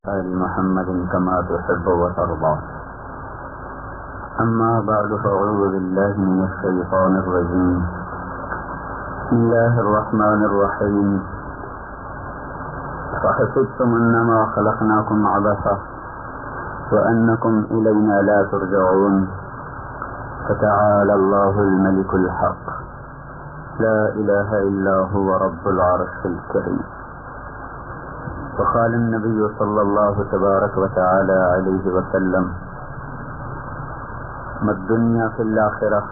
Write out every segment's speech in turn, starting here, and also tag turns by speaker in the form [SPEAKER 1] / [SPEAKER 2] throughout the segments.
[SPEAKER 1] آل محمد كما تحب وترضى. أما بعد فأعوذ بالله من الشيطان الرجيم. بسم الله الرحمن الرحيم. فحسبتم أنما خلقناكم عبثا وأنكم إلينا لا ترجعون. فتعالى الله الملك الحق لا إله إلا هو رب العرش الكريم. وقال النبي صلى الله تبارك وتعالى عليه وسلم: ما الدنيا في الآخرة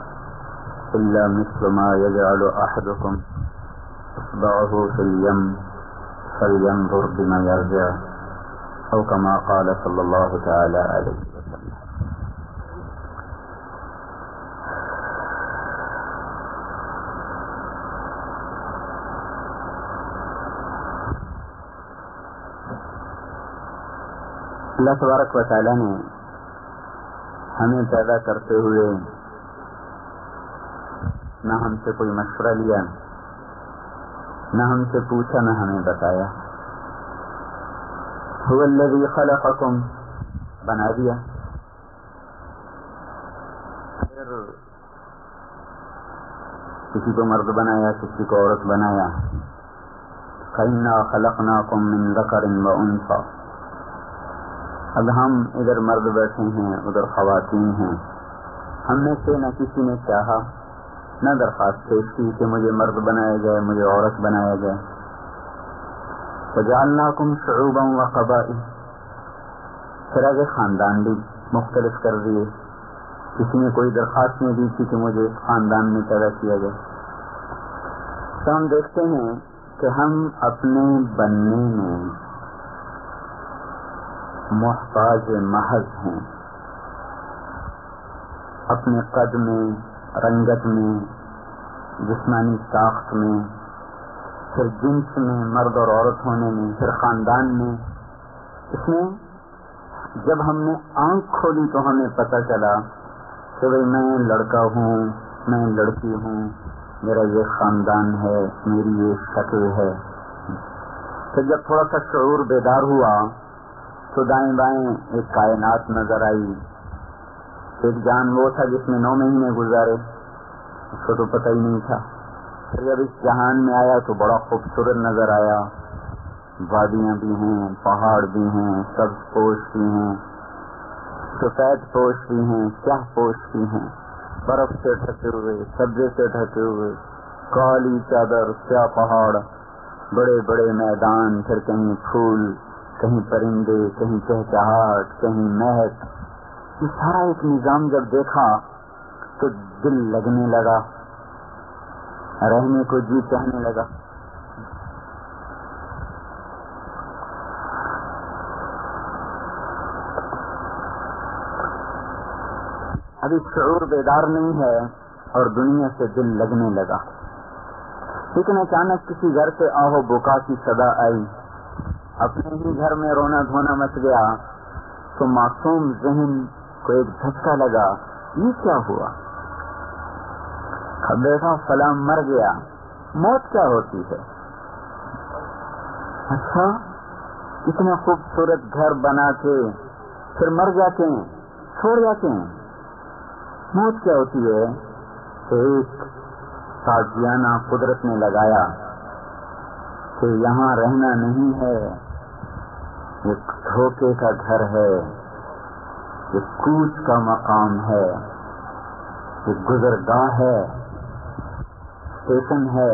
[SPEAKER 1] إلا مثل ما يجعل أحدكم إصبعه في اليم فلينظر بما يرجع، أو كما قال صلى الله تعالى عليه وسلم. اللہ تبارک و تعالیٰ نے ہمیں پیدا کرتے ہوئے نہ ہم سے کوئی مشورہ لیا، نہ ہم سے پوچھا، نہ ہمیں بتایا. هو الذی خلقکم، بنا دیا. پھر کسی کو مرد بنایا، کسی کو عورت بنایا. فإنا خلقناکم من ذکر وانثی. اب ہم ادھر مرد بیٹھے ہیں، ادھر خواتین ہیں. ہم میں سے نہ کسی نے چاہا، نہ درخواست پیش کی کہ مجھے مرد بنایا جائے، مجھے عورت بنایا جائے. وجعلناکم شعوبا وقبائل. پھر آگے خاندان بھی مختلف کر دیے. کسی نے کوئی درخواست نہیں دی تھی کہ مجھے خاندان میں پیدا کیا جائے. تو ہم دیکھتے ہیں کہ ہم اپنے بننے میں محتاج محض ہیں. اپنے قد میں، رنگت میں، جسمانی ساخت میں، پھر جنس میں، مرد اور عورت ہونے میں، پھر خاندان میں. اس میں جب ہم نے آنکھ کھولی تو ہمیں پتہ چلا کہ بھئی میں لڑکا ہوں، میں لڑکی ہوں، میرا یہ خاندان ہے، میری یہ شکل ہے. پھر جب تھوڑا سا شعور بیدار ہوا تو دائیں بائیں ایک کائنات نظر آئی. ایک جان وہ تھا جس میں 9 مہینے گزارے، اس کو تو پتہ ہی نہیں تھا. پھر جب اس جہان میں آیا تو بڑا خوبصورت نظر آیا. وادیاں بھی ہیں، پہاڑ بھی ہیں، سبز پوش بھی ہیں، سفید پوش بھی ہیں، سیاہ پوش بھی ہیں، برف سے ڈھکے ہوئے، سبزے سے ڈھکے ہوئے، کالی چادر، سیاہ پہاڑ، بڑے بڑے میدان، پھر کہیں پھول، کہیں پرندے، کہیں چہچہاہٹ، کہیں مہک. یہ سارا ایک نظام جب دیکھا تو دل لگنے لگا، رہنے کو جی چاہنے لگا. ابھی شعور بیدار نہیں ہے اور دنیا سے دل لگنے لگا. لیکن اچانک کسی گھر سے آہو بکا کی صدا آئی. اپنے ہی گھر میں رونا دھونا مچ گیا تو معصوم ذہن کو ایک جھٹکا لگا. یہ کیا ہوا؟ بیٹا فلاں مر گیا. موت کیا ہوتی ہے؟ اچھا، اتنا خوبصورت گھر بنا کے پھر مر جاتے ہیں، چھوڑ جاتے ہیں. موت کیا ہوتی ہے؟ ایک تازیانہ قدرت نے لگایا کہ یہاں رہنا نہیں ہے، ایک دھوکے کا گھر ہے، ایک کوچ کا مقام ہے، ایک گزرگاہ ہے، اسٹیشن ہے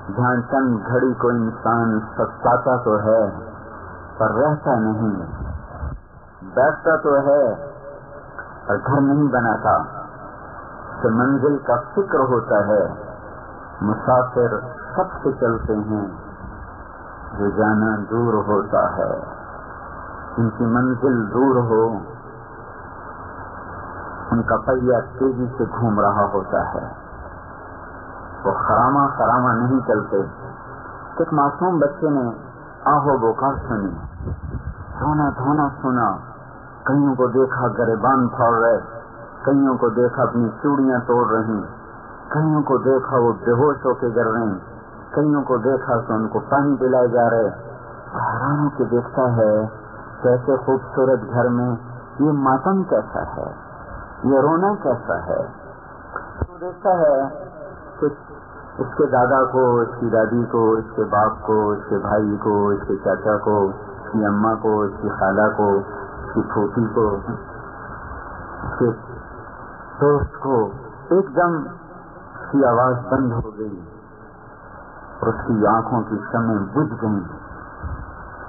[SPEAKER 1] جہاں چند گھڑی کو انسان سکاتا تو ہے پر رہتا نہیں، بیٹھتا تو ہے پر گھر نہیں بناتا. کہ منزل کا فکر ہوتا ہے. مسافر سب سے چلتے ہیں، جو جانا دور ہوتا ہے. ان کی منزل دور ہو، ان کا پہیہ تیزی سے گھوم رہا ہوتا ہے. وہ خرامہ نہیں چلتے. ایک معصوم بچے نے آہو بکار سنی، رونا دھونا سنا. کئیوں کو دیکھا گریبان پھاڑ رہے، کئیوں کو دیکھا اپنی چوڑیاں توڑ رہی، کئیوں کو دیکھا وہ بے ہوش ہو کے گر رہے، کئیوں کو دیکھا کہ ان کو پانی پلائے جا رہے. حیران ہو کے دیکھتا ہے کیسے خوبصورت گھر میں یہ ماتم کیسا ہے، یہ رونا کیسا ہے. تو دیکھتا ہے کہ اس کے دادا کو، اس کی دادی کو، اس کے باپ کو، اس کے بھائی کو، اس کے چاچا کو، اس کی اماں کو، اس کی خالہ کو، اس کی پھوپھی کو، اس کے دوست کو ایک دم اس کی آواز بند ہو گئی اور اس کی آنکھوں کی شمعیں بجھ گئیں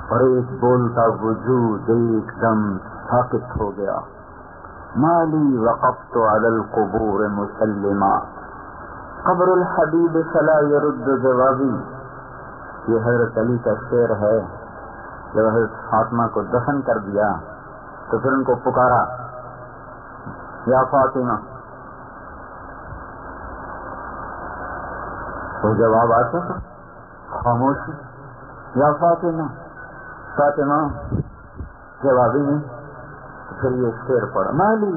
[SPEAKER 1] اور ایک بولتا وجود ایک دم ساکت ہو گیا. مالی وقفت علی القبور مسلما قبر الحبیب فلا يرد جوابی. یہ حضرت علی کا شعر ہے. جب حضرت فاطمہ کو دفن کر دیا تو پھر ان کو پکارا، یا فاطمہ. تو جواب آتا تھا خاموشی، یا فاطمہ. فاطمہ جوابی نہیں. پھر یہ شعر پڑھا، مالی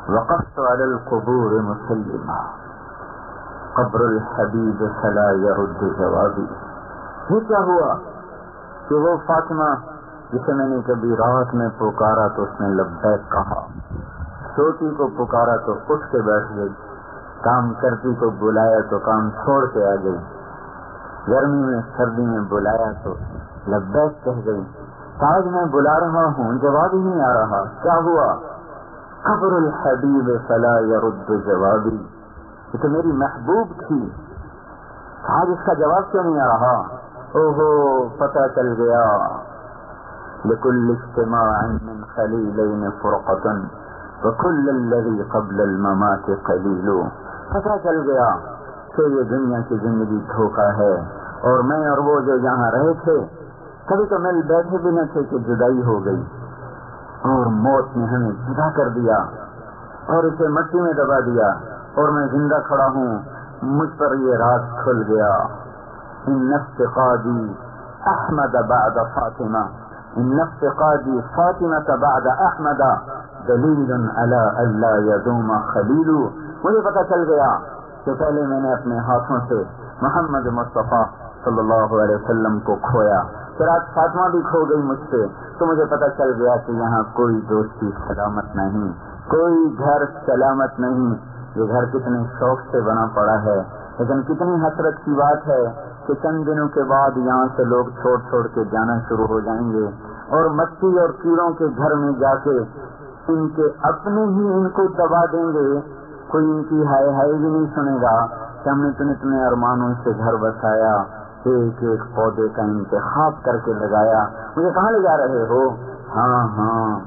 [SPEAKER 1] وقفت علی القبور مسلما قبر الحبیب فلا يرد جوابی. یہ کیا ہوا کہ وہ فاطمہ جسے میں نے کبھی رات میں پکارا تو اس نے لبیک کہا، سوتی کو پکارا تو اٹھ کے بیٹھ گئی، کام کرتی کو بلایا تو کام چھوڑ کے آ گئی، گرمی میں سردی میں بلایا تو لبیک کہہ گئی. آج میں بلا رہا ہوں جواب ہی نہیں آ رہا. کیا ہوا؟ قبر الحبیب فلا يرد جوابی. یہ تو میری محبوب تھی، آج اس کا جواب کیوں نہیں آ رہا؟ اوہو پتہ چل گیا. لكل اجتماع من خلیلین فرقة وكل الذي قبل الممات قلیل. پتہ چل گیا کہ یہ دنیا کی زندگی دھوکہ ہے، اور میں اور وہ جو یہاں رہے تھے کبھی تو مل بیٹھے بھی نہ تھے کہ جدائی ہو گئی، اور موت نے ہمیں جدا کر دیا اور اسے مٹی میں دبا دیا، اور میں زندہ کھڑا ہوں. مجھ پر یہ راز کھل گیا. ان افتقادی احمد بعد فاطمہ، ان افتقادی فاطمہ بعد احمد دلیل علی الا یدوم خلیل. مجھے پتہ چل گیا کہ پہلے میں نے اپنے ہاتھوں سے محمد مصطفیٰ صلی اللہ علیہ وسلم کو کھویا، پھر آج فاطمہ بھی کھو گئی مجھ سے، تو مجھے پتہ چل گیا کہ یہاں کوئی دوستی سلامت نہیں، کوئی گھر سلامت نہیں. یہ گھر کتنے شوق سے بنا پڑا ہے، لیکن کتنی حسرت کی بات ہے کہ چند دنوں کے بعد یہاں سے لوگ چھوڑ چھوڑ کے جانا شروع ہو جائیں گے، اور مٹی اور کیڑوں کے گھر میں جا کے ان کے اپنے ہی ان کو دبا دیں گے. کوئی ان کی ہائے ہائے بھی نہیں سنے گا کہ ہم نے اتنے ارمانوں سے گھر بسایا، ایک ایک پودے کا انتخاب کر کے لگایا، مجھے کہاں لے جا رہے ہو؟ ہاں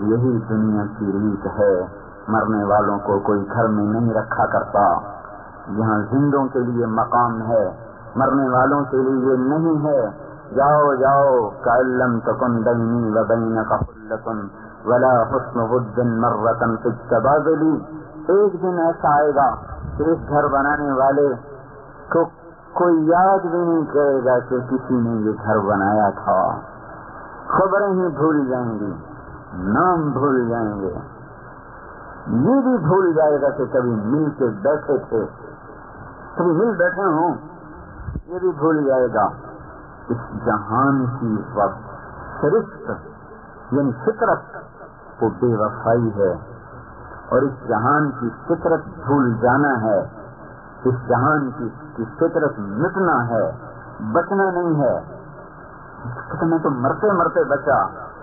[SPEAKER 1] یہی دنیا کی ریت ہے. مرنے والوں کو کوئی گھر میں نہیں رکھا کرتا. یہاں زندوں کے لیے مقام ہے، مرنے والوں کے لیے نہیں ہے. جاؤ جاؤ کأن لم تکن بینی و بینک خلۃ ولا حسن ود مرۃ فی التبادل. ایک دن ایسا آئے گا کہ اس گھر بنانے والے کو کوئی یاد بھی نہیں کرے گا کہ کسی نے یہ گھر بنایا تھا. خبریں ہی بھول جائیں گی، نام بھول جائیں گے، یہ بھی بھول جائے گا کہ کبھی مل کے بیٹھے تھے، کبھی مل بیٹھے ہوں، یہ بھی بھول جائے گا. اس جہان کی وقت شرفت یعنی فطرت وہ بے وفائی ہے، اور اس جہان کی فطرت بھول جانا ہے. اس جہان کی فطرت مٹنا ہے، بچنا نہیں ہے. تو میں تو مرتے مرتے بچا.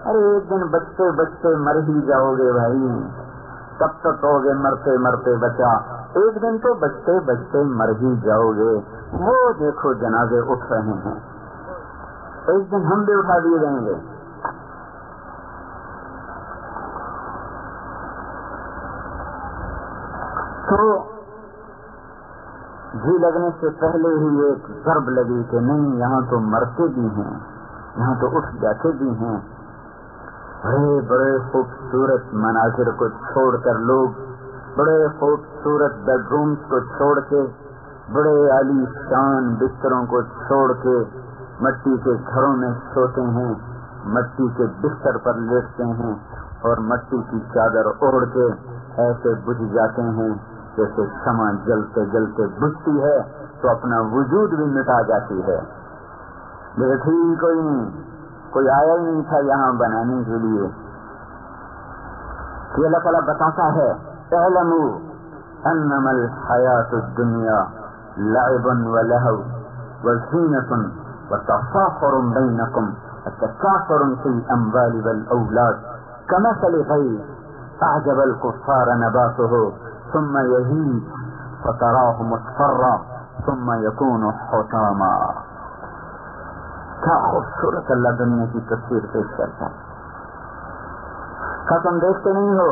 [SPEAKER 1] ارے ایک دن بچتے بچتے مر ہی جاؤ گے بھائی، کب تک ہو گے مرتے مرتے بچا؟ ایک دن تو بچتے بچتے مر ہی جاؤ گے. وہ دیکھو جنازے اٹھ رہے ہیں، ایک دن ہم بھی اٹھا دیے جائیں گے. تو جی لگنے سے پہلے ہی ایک ضرب لگی کہ نہیں، یہاں تو مرتے بھی ہیں، یہاں تو اٹھ جاتے بھی ہیں. بڑے بڑے خوبصورت مناظر کو چھوڑ کر لوگ بڑے خوبصورت بیڈ رومز کو چھوڑ کے، بڑے عالی شان بستروں کو چھوڑ کے مٹی کے گھروں میں سوتے ہیں، مٹی کے بستر پر لیٹتے ہیں، اور مٹی کی چادر اوڑھ کے ایسے بجھ جاتے ہیں جیسے شمع جلتے جلتے بجھتی ہے تو اپنا وجود بھی مٹا جاتی ہے. لیکن ہی کوئی نہیں، کوئی آیا ہی نہیں تھا یہاں بنانے کے لیے. کہ اللہ تعالیٰ بتاتا ہے اعلموا انما الحیات الدنیا لعب ولہو وزینة وتفاخر بینکم وتکاثر فی الاموال والاولاد کمثل غیث اعجب الکفار نباته ثم یہیج فتراہ مصفرا ثم یکون حطاما. کیا خوبصورت اللہ دنیا کی تصویر پیش کرتا ہے. کیا تم دیکھتے نہیں ہو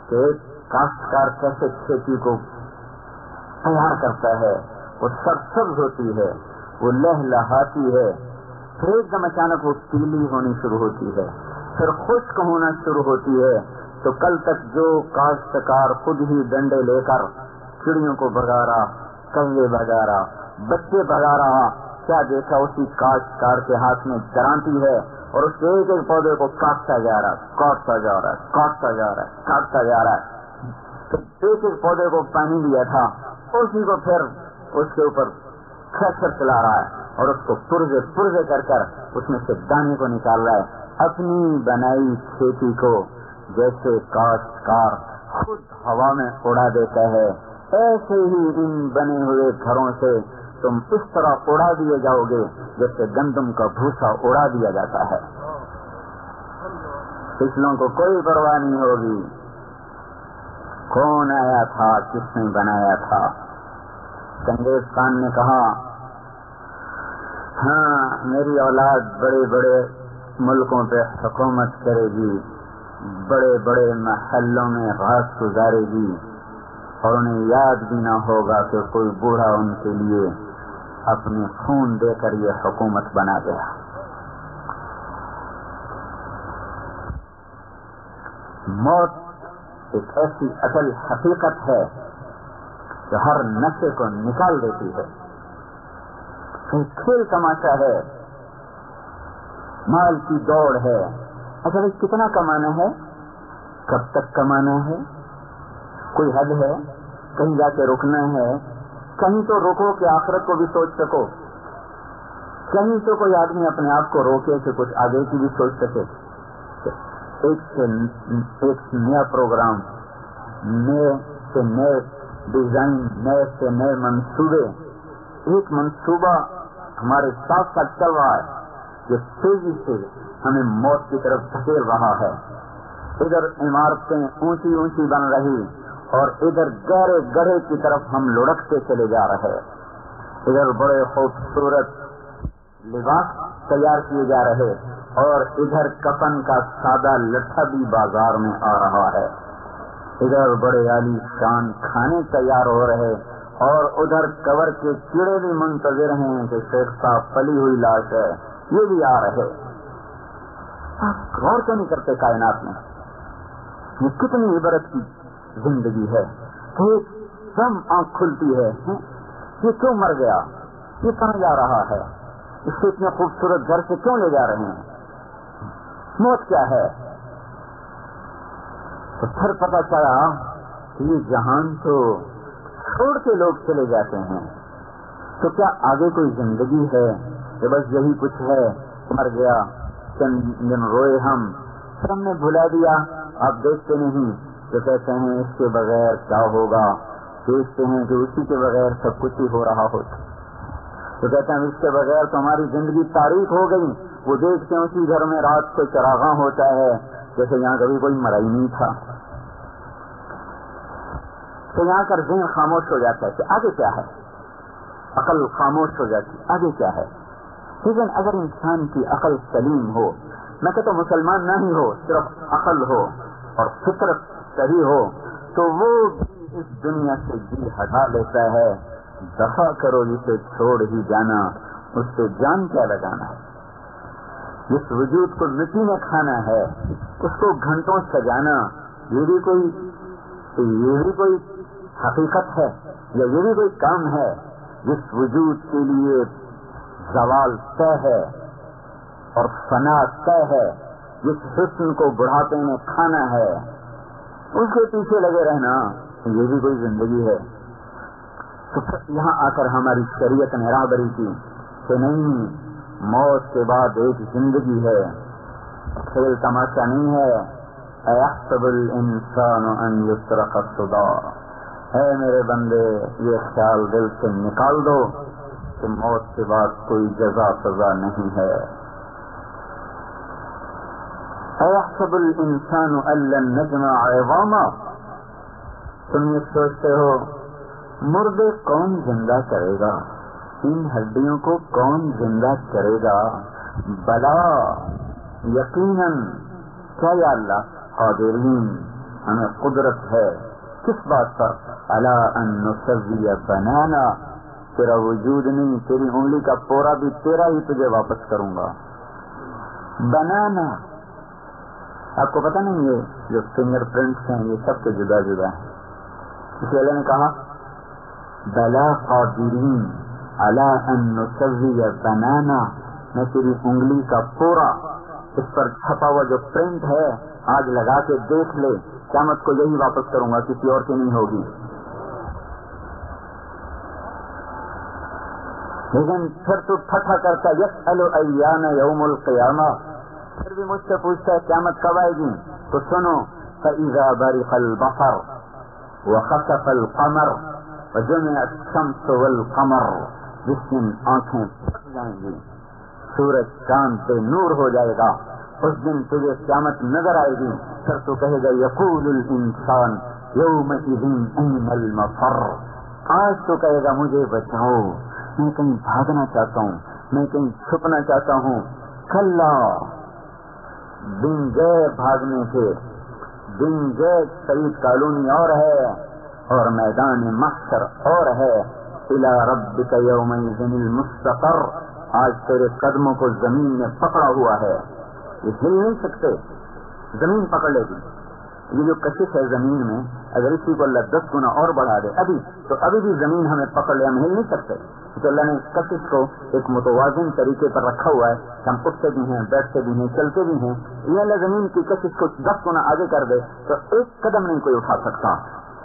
[SPEAKER 1] کہ ایک کاشتکار کیسے کھیتی کو تیار کرتا ہے، وہ سرسبز ہوتی ہے، وہ لہلہاتی ہے، پھر ایک دم اچانک وہ پیلی ہونی شروع ہوتی ہے، پھر خشک ہونا شروع ہوتی ہے. تو کل تک جو کاشتکار خود ہی ڈنڈے لے کر چڑیوں کو بھگا رہا، کوے بھگا رہا، بچے بھگا رہا، کیا دیکھا اسی کاشتکار کے ہاتھ میں گرانٹی ہے اور اس کے ایک ایک پودے کو کاٹتا جا رہا ہے، کاٹتا جا رہا ہے، کاٹتا جا رہا ہے، کاٹتا جا رہا ہے. تو ایک ایک پودے کو پانی دیا تھا، اسی کو پھر اس کے اوپر تھریشر چلا رہا ہے اور اس کو پرزے پرزے کر کر اس میں سے دانے کو نکال رہا ہے. اپنی بنائی کھیتی کو جیسے کاشتکار خود ہوا میں اڑا دیتا ہے، ایسے ہی ان بنے ہوئے گھروں سے تم اس طرح اڑا دیے جاؤ گے جیسے گندم کا بھوسا اڑا دیا جاتا ہے. پچھلوں کو کوئی پرواہ نہیں ہوگی، کون آیا تھا، کس نے بنایا تھا. چنگیز خان نے کہا ہاں میری اولاد بڑے بڑے ملکوں پہ حکومت کرے گی، بڑے بڑے محلوں میں رات گزارے گی، اور انہیں یاد بھی نہ ہوگا کہ کوئی بوڑھا ان کے لیے اپنے خون دے کر یہ حکومت بنا گیا. موت ایک ایسی اصل حقیقت ہے جو ہر نشے کو نکال دیتی ہے. کھیل تماشا ہے، مال کی دوڑ ہے. اچھا بھائی کتنا کمانا ہے، کب تک کمانا ہے، کوئی حد ہے، کہیں جا کے رکنا ہے. کہیں تو روکو کہ آخرت کو بھی سوچ سکو، کہیں تو کوئی آدمی اپنے آپ کو روکے کہ کچھ آگے کی بھی سوچ سکے. ایک نیا پروگرام، نئے سے نئے ڈیزائن، نئے سے نئے منصوبے. ایک منصوبہ ہمارے ساتھ ساتھ چل رہا ہے جو تیزی سے ہمیں موت کی طرف دھکیل رہا ہے. ادھر عمارتیں اونچی اونچی بن رہی اور ادھر گہرے گڑھے کی طرف ہم لڑکتے چلے جا رہے. ادھر بڑے خوبصورت لباس تیار کیے جا رہے اور ادھر کفن کا سادہ لٹھا بھی بازار میں آ رہا ہے. ادھر بڑے عالی شان کھانے تیار ہو رہے اور ادھر قبر کے کیڑے بھی منتظر ہیں کہ شیخ صاحب پلی ہوئی لاش ہے، یہ بھی آ رہے. آپ غور کیوں نہیں کرتے کائنات میں یہ کتنی عبرت کی زندگی ہے. ایک دم آنکھ کھلتی ہے، یہ کیوں مر گیا، یہ کہاں جا رہا ہے، اس کو اتنے خوبصورت گھر سے کیوں لے جا رہے ہیں، موت کیا ہے. تو پھر پتا چلا کہ یہ جہان تو چھوڑ کے لوگ چلے جاتے ہیں. تو کیا آگے کوئی زندگی ہے کہ بس یہی کچھ ہے، مر گیا، چند دن روئے ہم، پھر ہم نے بھلا دیا. آپ دیکھتے نہیں تو کہتے ہیں اس کے بغیر کیا ہوگا، دیکھتے ہیں کہ اسی کے بغیر سب کچھ ہی ہو رہا ہوتا، تو کہتے ہیں اس کے بغیر تو ہماری زندگی تاریخ ہو گئی. وہ دیکھتے ہیں اسی گھر میں رات کو چراغاں ہوتا ہے جیسے یہاں کبھی کوئی مرا ہی نہیں تھا. تو یہاں کر ذہن خاموش ہو جاتا ہے کہ آگے کیا ہے، عقل خاموش ہو جاتی آگے کیا ہے. لیکن اگر انسان کی عقل سلیم ہو، میں کہتا ہوں مسلمان نہ ہی ہو، صرف عقل ہو اور فطرت صحیح ہو، تو وہ بھی اس دنیا سے جی ہٹا لیتا ہے. دفع کرو جسے چھوڑ ہی جانا، اس سے جان کیا لگانا ہے. جس وجود کو مٹی میں کھانا ہے اس کو گھنٹوں سجانا، یہ بھی کوئی حقیقت ہے یا یہ بھی کوئی کام ہے. جس وجود کے لیے زوال طے ہے اور فنا طے ہے، جس حسن کو بڑھاپے میں کھانا ہے، اس کے پیچھے لگے رہنا، یہ بھی کوئی زندگی ہے. تو یہاں آ کر ہماری شریعت نے راہبری کی کہ نہیں، موت کے بعد ایک زندگی ہے، کھیل تماشا نہیں ہے۔ اَيَحْسَبُ الْإِنسَانُ أَنْ يُتْرَكَ سُدًى، اے میرے بندے یہ خیال دل سے نکال دو کہ موت کے بعد کوئی جزا سزا نہیں ہے۔ اَيَحْسَبُ الْإِنسَانُ أَن لَّن نَّجْمَعَ عِظَامَهُ، تم یہ سوچتے ہو مردے کون زندہ کرے گا، ان ہڈیوں کو کون زندہ کرے گا؟ بلا یقیناً، کیا یا اللہ قادرین، ہمیں قدرت ہے کس بات پر؟ الا ان نسوی بنانا، تیرا وجود نہیں، تیری انگلی کا پورا بھی تیرا ہی تجھے واپس کروں گا۔ بنانا، آپ کو پتہ نہیں یہ جو فنگر پرنٹس ہیں یہ سب کے جدا جدا ہیں، اس لیے اللہ نے کہا بلا قادرین الا ان نسوی بنانا، میں تیری انگلی کا پورا اس پر چھپا ہوا جو پرنٹ ہے آج لگا کے دیکھ لے، قیامت کو یہی واپس کروں گا، کسی اور کی نہیں ہوگی۔ لیکن پھر تو ٹھٹھا کرتا یسأل ایان یوم القیامہ، پھر بھی مجھ سے پوچھتا ہے قیامت کب آئے گی؟ تو سنو، فإذا برق البصر وخسف القمر وجمع الشمس والقمر، جس دن آنکھیں پھٹ جائیں گی، سورج چاند بے نور ہو جائے گا، اس دن تجھے قیامت نظر آئے گی، پھر تو کہے گا یقول الانسان یومئذ این المفر، آج تو کہے گا مجھے بچاؤ، میں کہیں بھاگنا چاہتا ہوں، میں کہیں چھپنا چاہتا ہوں۔ کلا، دن گئے بھاگنے کے، دن گئے شہید کالونی اور ہے اور میدان محشر اور ہے۔ الی ربک یومئذ المستقر، آج تیرے قدموں کو زمین نے پکڑا ہوا ہے، یہ ہل نہیں سکتے، زمین پکڑ لے گی۔ یہ جو کشش ہے زمین میں، اگر اسی کو اللہ 10 گنا اور بڑھا دے ابھی تو ابھی بھی زمین ہمیں پکڑ لے، ہم ہل نہیں سکتے، تو اللہ نے کشش کو ایک متوازن طریقے پر رکھا ہوا ہے کہ ہم اٹھتے بھی ہیں، بیٹھتے بھی ہیں، چلتے بھی ہیں۔ یہ اللہ زمین کی کشش کو 10 گنا آگے کر دے تو ایک قدم نہیں کوئی اٹھا سکتا۔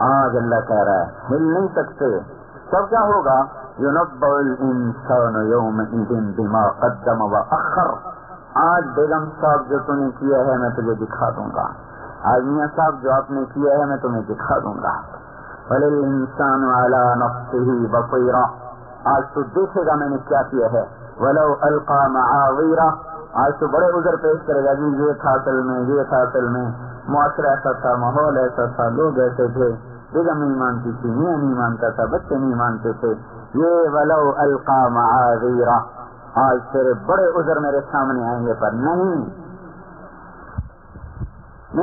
[SPEAKER 1] آج اللہ کہہ رہا ہے ہل نہیں سکتے، تب کیا ہوگا؟ یُنَبَّأُ الْإِنسَانُ يَوْمَئِذٍ بِمَا قَدَّمَ وَأَخَّرَ، آج بیگم صاحب جو تم نے کیا ہے میں تجھے دکھا دوں گا، آج میاں صاحب جو آپ نے کیا ہے میں تمہیں دکھا دوں گا۔ وَلِلْإِنسَانُ عَلَى نَفْسِهِ بَصِيرَةٌ، آج تو دیکھے گا میں نے کیا کیا ہے۔ وَلَوْ أَلْقَى مَعَاذِيرَةً، آج تو بڑے عذر پیش کرے گا، جی یہ تھا اصل میں، یہ تھا اصل میں، معاشرہ ایسا تھا، ماحول ایسا تھا، لوگ ایسے تھے، بیگم نہیں مانتی تھی، میاں نہیں مانتا تھا، بچے نہیں مانتے تھے، یہ وَلَوْ أَلْقَى مَعَاذِيرَةً، آج تیرے بڑے عذر میرے سامنے آئیں گے، پر نہیں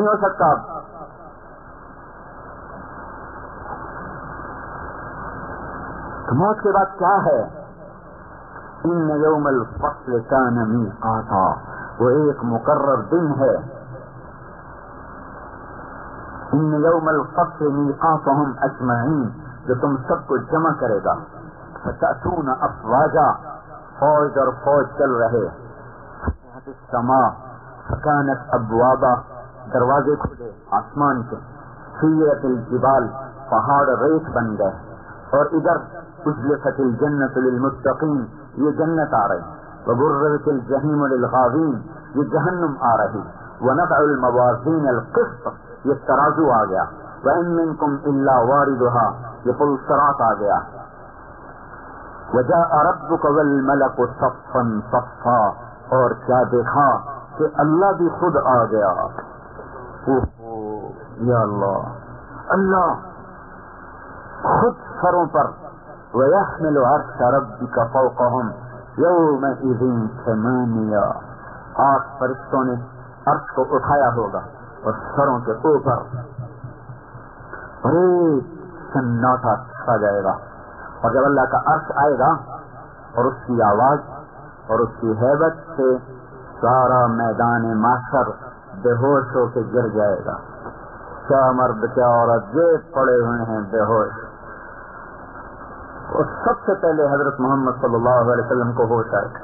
[SPEAKER 1] ہو سکتا۔ تو موت کے بعد کیا ہے؟ ان یوم الفصل کان میقاتا، وہ ایک مقرر دن ہے۔ ان یوم الفصل میقاتهم اجمعین، جو تم سب کو جمع کرے گا۔ فتأتون افواجا، فوج اور فوج چل رہے۔ فتحت السماء فکانت ابوابا، دروازے کھلے آسمان کے۔ سیرت الجبال، پہاڑ ریت بن گئے۔ اور ادھر ازلفت الجنت للمتقین، یہ جنت آ رہی۔ وبرزت الجحیم للغاوین، یہ جہنم آ رہی۔ ونضع الموازین القسط، یہ ترازو آ گیا۔ وَإِن مِّنكُمْ إِلَّا وَارِدُهَا، یہ پل صراط آ گیا۔ وَجَاءَ رَبُّكَ وَالْمَلَكُ صَفًّا صَفًّا، اور کیا دیکھا کہ اللہ بھی خود آ گیا۔ یا اللہ، اللہ خود سروں پر۔ وَيَحْمِلُ عَرْشَ رَبِّكَ فَوْقَهُمْ يَوْمَئِذٍ ثَمَانِيَةٌ، 8 فرشتوں نے عرش کو اٹھایا ہوگا اور سروں کے اوپر بڑے سناٹا چھا جائے گا۔ اور جب اللہ کا عرش آئے گا اور اس کی آواز اور اس کی ہیبت سے سارا میدان محشر بے ہوش ہو کے گر جائے گا۔ کیا مرد کیا عورت یہ پڑے ہوئے ہیں بے ہوش، اور سب سے پہلے حضرت محمد صلی اللہ علیہ وسلم کو ہوش آئے گا۔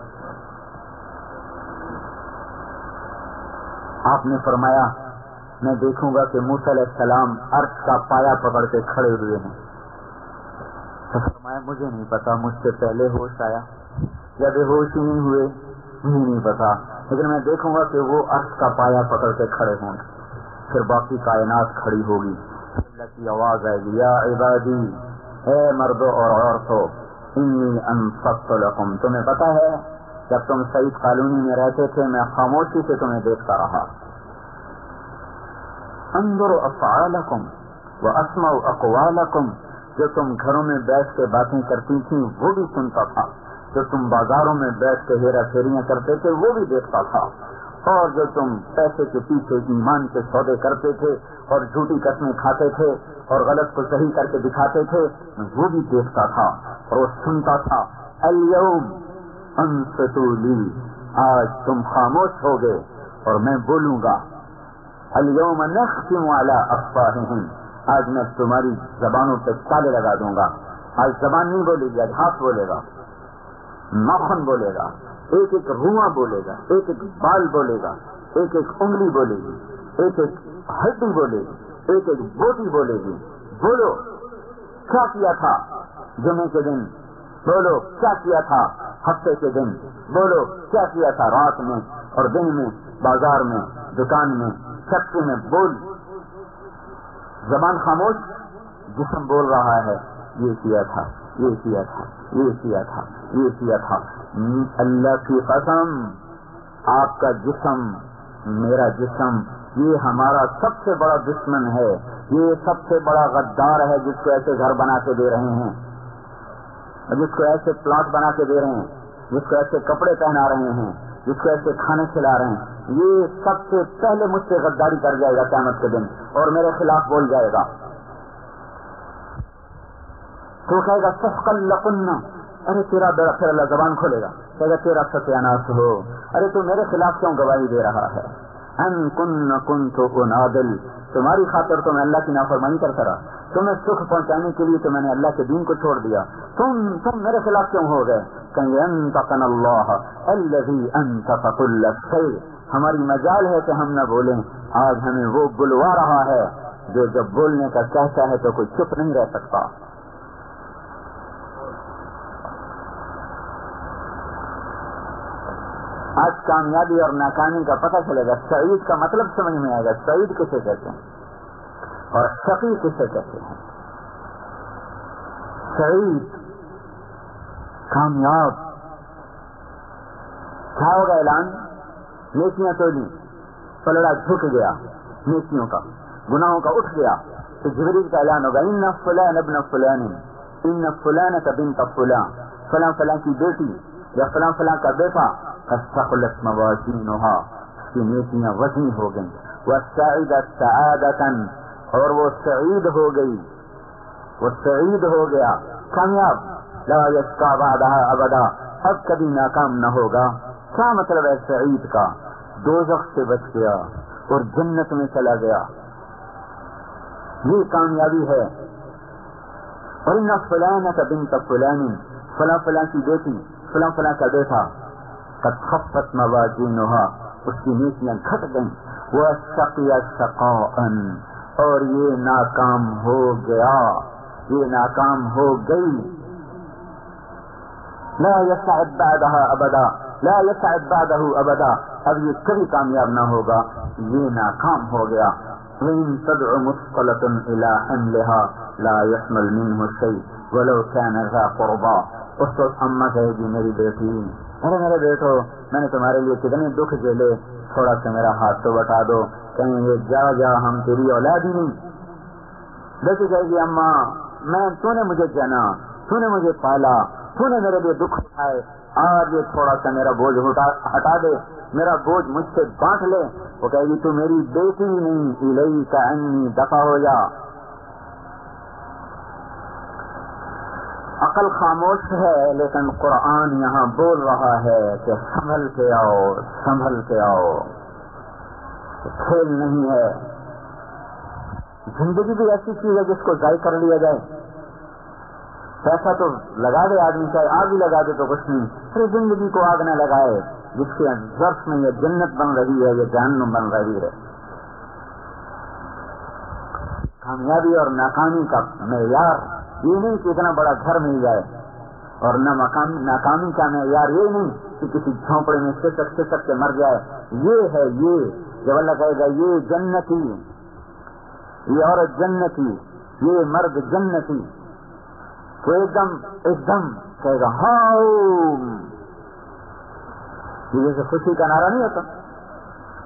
[SPEAKER 1] آپ نے فرمایا میں دیکھوں گا کہ موسیٰ علیہ السلام عرش کا پایا پکڑ کے کھڑے ہوئے ہیں۔ تو فرمایا مجھے نہیں پتا، مجھ سے پہلے ہوش آیا یا بے ہوش ہی نہیں ہوئے، مجھے نہیں پتا، لیکن میں دیکھوں گا کہ وہ عرش کا پایا پکڑ کے کھڑے ہوں گے، پھر باقی کائنات کھڑی ہوگی، اللہ کی آواز آئے گی، یا عبادی، اے مردوں اور عورتوں، انی انفقت لکم، تمہیں پتا ہے جب تم سعید کالونی میں رہتے تھے میں خاموشی سے تمہیں دیکھتا رہا، انظر افعالکم واسمع اقوالکم، جو تم گھروں میں بیٹھ کے باتیں کرتی تھی وہ بھی سنتا تھا، جو تم بازاروں میں بیٹھ کے ہیرا پھیریاں کرتے تھے وہ بھی دیکھتا تھا، اور جو تم پیسے کے پیچھے ایمان کے سودے کرتے تھے اور جھوٹی قسمیں کھاتے تھے اور غلط کو صحیح کر کے دکھاتے تھے وہ بھی دیکھتا تھا اور وہ سنتا تھا۔ الیوم انصتوا لی، آج تم خاموش ہو گئے اور میں بولوں گا، الیوم نختم علی افواہہم، آج میں تمہاری زبانوں پہ تالے لگا دوں گا، آج زبان نہیں بولے گی، آج ہاتھ بولے گا، ناخن بولے گا، ایک ایک رواں بولے گا، ایک ایک بال بولے گا، ایک ایک انگلی بولے گی، ایک ایک ہڈی بولے گی، ایک ایک بوٹی بولے گی، بولو کیا کیا تھا جمعے کے دن، بولو کیا کیا تھا ہفتے کے دن، بولو کیا کیا تھا رات میں اور دن میں، بازار میں، دکان میں، فیکٹری میں، بول۔ زبان خاموش، جسم بول رہا ہے، یہ کیا تھا، یہ کیا تھا، یہ کیا تھا، یہ کیا تھا۔ اللہ کی قسم، آپ کا جسم، میرا جسم، یہ ہمارا سب سے بڑا دشمن ہے، یہ سب سے بڑا غدار ہے، جس کو ایسے گھر بنا کے دے رہے ہیں، جس کو ایسے پلاٹ بنا کے دے رہے ہیں، جس کو ایسے کپڑے پہنا رہے ہیں، جس کو ایسے کھانے کھلا رہے ہیں، یہ سب سے پہلے مجھ سے غداری کر جائے گا قیامت کے دن اور میرے خلاف بول جائے گا، تو کہے گا سحقا لکن، ارے تیرا بیڑا، پھر اللہ زبان کھولے گا، کہے گا تیرا ستیاناس ہو، ارے تو میرے خلاف کیوں گواہی دے رہا ہے، ان کنت انادل، تمہاری خاطر تو میں اللہ کی نافرمانی کرتا رہا، تمہیں سکھ پہنچانے کے لیے تو میں نے اللہ کے دین کو چھوڑ دیا، تم میرے خلاف کیوں ہو گئے؟ کہیں انطقنا اللہ الذی انطق کل شیء، ہماری مجال ہے کہ ہم نہ بولیں، آج ہمیں وہ بلوا رہا ہے جو جب بولنے کا کہتا ہے تو کوئی چپ نہیں رہ سکتا۔ آج کامیابی اور ناکامی کا پتہ چلے گا، سعید کا مطلب سمجھ میں آئے گا، سعید کسے کہتے ہیں اور شقی کسے کہتے ہیں۔ سعید کامیاب، کیا ہوگا اعلان؟ نیکیاں تولی، پلڑا جھک گیا نیکیوں کا، گناہوں کا اٹھ گیا، تو جبریل کا اعلان ہوگا، ان فلان ابن فلان، ان فلانۃ بنت فلان، فلاں فلاں کی بیٹی یا فلاں فلاں کا بیٹا، استقلت موازینہا، اس کی نیکیاں وزنی ہو گئیں، وسعدت سعادۃ، اور وہ سعید ہو گئی، وہ سعید ہو گیا، کامیاب، لا یشقی بعدہا ابدا، اب کبھی ناکام نہ ہوگا۔ کیا مطلب ہے سعید کا؟ دوزخ سے بچ گیا اور جنت میں چلا گیا، یہ کامیابی ہے۔ اور ان فلانۃ بنت فلان، فلاں فلاں کی بیٹی، فلاں فلاں کا بیٹا، قد خفت موازینہا، اس کی نیکیاں گھٹ گئیں، وشقی شقاء، اور یہ ناکام ہو گیا، یہ ناکام ہو گئی، لا یسعد بعدہا ابدا، لا یسعد بعدہ ابدا، اب یہ کبھی کامیاب نہ ہوگا، یہ ناکام ہو گیا۔ وَإِن تَدْعُ مُثْقَلَةٌ إِلَىٰ حِمْلِهَا لَا يَحْمَلْ مِنْهُ شَيْءٌ وَلَوْ كَانَ ذَا قُرْبَىٰ، اس وقت اماں کہے گی، میری بیٹی، ارے میرے بیٹو، میں نے تمہارے لیے کتنے دکھ جھیلے، تھوڑا سا میرا ہاتھ تو بٹا دو، کہیں گے جا ہم تیری اولاد ہی نہیں۔ بیٹی کہے گی، اماں تو نے مجھے جنا، تو نے مجھے پالا، تو نے میرے لیے دکھ اٹھائے، آج یہ تھوڑا سا میرا بوجھ ہٹا دے، میرا بوجھ مجھ سے بانٹ لے۔ وہ کہے گی، تو میری بیٹی نہیں، الیک عنی، دفع ہو جا۔ عقل خاموش ہے، لیکن قرآن یہاں بول رہا ہے کہ سنبھل کے آؤ، سنبھل کے آؤ، کھیل نہیں ہے۔ زندگی بھی ایسی چیز ہے جس کو ضائع کر لیا جائے، پیسہ تو لگا دے آدمی، چاہے آگ ہی لگا دے تو کچھ نہیں، پھر زندگی کو آگ نہ لگائے، جس کے ظرف میں یہ جنت بن رہی ہے، یہ جہنم بن رہی ہے۔ کامیابی اور ناکامی کا معیار یہ نہیں کہ اتنا بڑا گھر مل جائے، اور ناکامی کا معیار یہ نہیں کسی جھونپڑے میں سسک کے مر جائے. یہ ہے یہ جب اللہ کہے گا یہ جنتی، یہ عورت جنتی، یہ مرد جنتی، تو ایک دم کہے گا ہاؤ. یہ جیسے خوشی کا نعرہ نہیں ہوتا،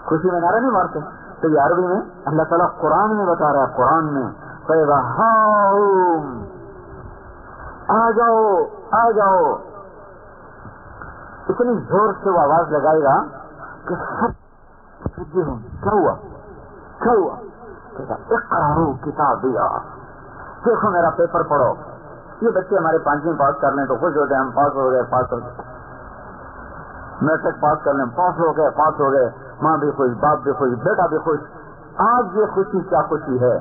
[SPEAKER 1] خوشی میں نعرہ نہیں مارتے، تو یہ عربی میں اللہ تعالیٰ قرآن میں بتا رہا ہے. قرآن میں کہے گا ہاؤ، آ جاؤ آ جاؤ. اتنی زور سے وہ آواز لگائے گا کہ سب کیا ہوا کیا ہوا. اقرأوا کتابیہ، دیکھو میرا پیپر پڑھو. یہ بچے ہمارے 5ویں پاس کر لیں تو خوش ہوتے ہیں، ہم پاس ہو گئے، میٹرک پاس کر لیں، پاس ہو گئے. ماں بھی خوش، باپ بھی خوش، بیٹا بھی خوش. آج یہ خوشی کیا خوشی ہے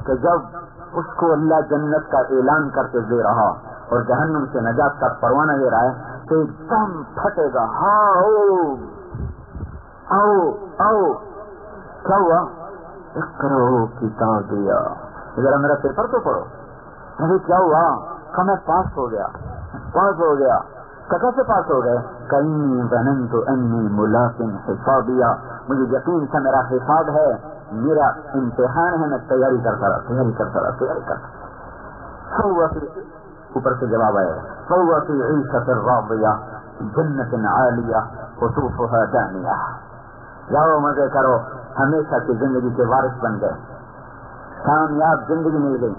[SPEAKER 1] کہ جب اس کو اللہ جنت کا اعلان کر کے دے رہا اور جہنم سے نجات کا پروانہ دے رہا ہے تو ایک دم پھٹے گا ہاؤ آؤ آؤ. کیا ہوا؟ اقرأوا کتابیہ، ذرا میرا پیپر تو پڑھو. ابھی کیا ہوا؟ کہ میں پاس ہو گیا. کیسے پاس ہو گئے؟ کہیں ظننت انی ملاق حسابیہ، مجھے یقین تھا میرا حساب ہے، میرا امتحان ہے، میں تیاری کرتا رہا. اوپر سے جواب آئے فَهُوَ فِي عِيشَةٍ رَاضِيَةٍ جَنَّةٍ عَالِيَةٍ قُطُوفُهَا دَانِيَةٌ. جاؤ مزے کرو، ہمیشہ کی زندگی کے وارث بن گئے، کامیاب زندگی مل گئی.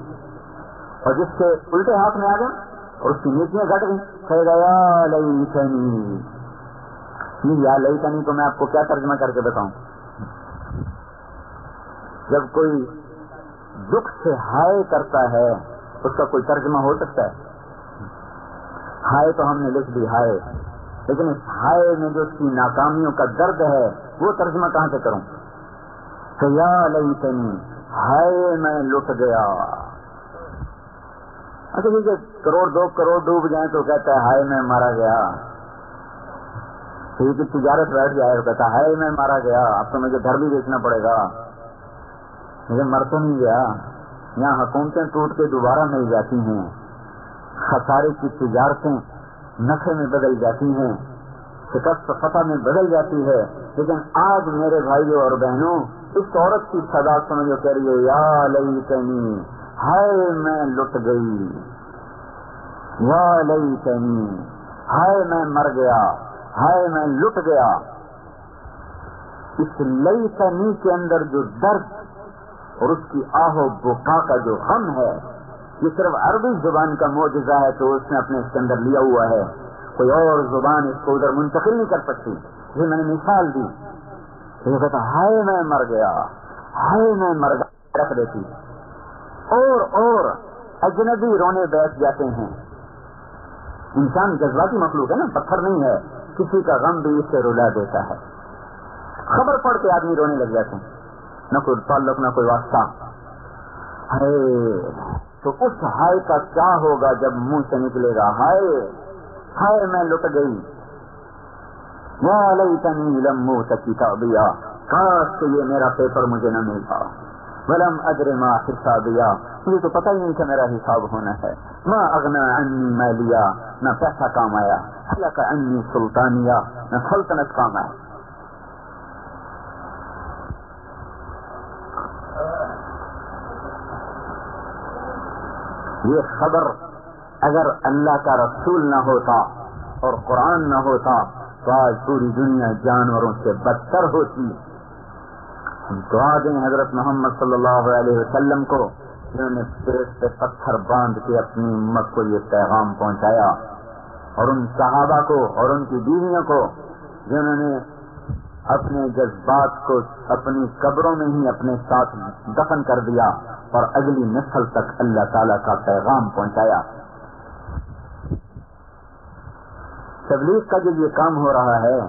[SPEAKER 1] اور جس کے الٹے ہاتھ میں آ گئے اور اس کی نیکیاں گھٹ گئی، کہے گا یا لیتنی. یا لیتنی تو میں آپ کو کیا ترجمہ کر کے بتاؤں. جب کوئی دکھ سے ہائے کرتا ہے اس کا کوئی ترجمہ ہو سکتا ہے؟ ہائے تو ہم نے لکھ دی ہائے، لیکن اس ہائے میں جو اس کی ناکامیوں کا درد ہے وہ ترجمہ کہاں سے کروں؟ کہ یا لیتنی، ہائے میں لٹ گیا. اچھا ٹھیک ہے، 1 کروڑ ڈوب جائیں تو کہتا ہے ہائے میں مارا گیا. پھر کی تجارت بیٹھ جائے تو کہتا ہے ہائے میں مارا گیا، اب تو مجھے گھر بھی بیچنا پڑے گا. مجھے مر تو نہیں گیا. یہاں حکومتیں ٹوٹ کے دوبارہ مل جاتی ہیں، خسارے کی تجارتیں نفع میں بدل جاتی ہیں، شکست فتح میں بدل جاتی ہے. لیکن آج میرے بھائیوں اور بہنوں اس عورت کی صدا سنو جو کہہ رہی ہے یا لیتنی، ہائے میں لٹ گئی، یا لیتنی، ہائے میں مر گیا، ہائے میں لٹ گیا. اس لیتنی کے اندر جو درد اور اس کی آہ و بکا کا جو غم ہے، یہ صرف عربی زبان کا معجزہ ہے تو اس نے اپنے اس کے اندر لیا ہوا ہے. کوئی اور زبان اس کو ادھر منتقل نہیں کر سکتی. یہ میں نے مثال دی. یہ کہتا ہائے میں مر گیا، ہائے میں مر گیا رکھ دیتی. اور اجنبی رونے بیٹھ جاتے ہیں. انسان جذباتی مخلوق ہے نا، پتھر نہیں ہے. کسی کا غم بھی اس سے رلا دیتا ہے. خبر پڑ کے آدمی رونے لگ جاتے ہیں، نہ کوئی تعلق نہ کوئی واسطہ. تو اس ہائے کا کیا ہوگا جب منہ سے نکلے گا ہائے ہائے میں لٹ گئی. یا لیتنی لم اوت کتابیہ، کاش کہ یہ میرا پیپر مجھے نہ ملتا. ولم ادر ما حسابیہ، مجھے تو پتہ ہی نہیں کہ میرا حساب ہونا ہے. ما اغنی عنی مالیہ، نہ پیسہ کام آیا. ہلک عنی سلطانیہ، نہ سلطنت کام آیا. یہ خبر اگر اللہ کا رسول نہ ہوتا اور قرآن نہ ہوتا تو آج پوری دنیا جانوروں سے بدتر ہوتی. دعا دیں حضرت محمد صلی اللہ علیہ وسلم کو، جنہوں نے پیٹ پہ پتھر باندھ کے اپنی امت کو یہ پیغام پہنچایا، اور ان صحابہ کو اور ان کی بیویوں کو جنہوں نے اپنے جذبات کو اپنی قبروں میں ہی اپنے ساتھ دفن کر دیا اور اگلی نسل تک اللہ تعالیٰ کا پیغام پہنچایا. تبلیغ کا جو یہ کام ہو رہا ہے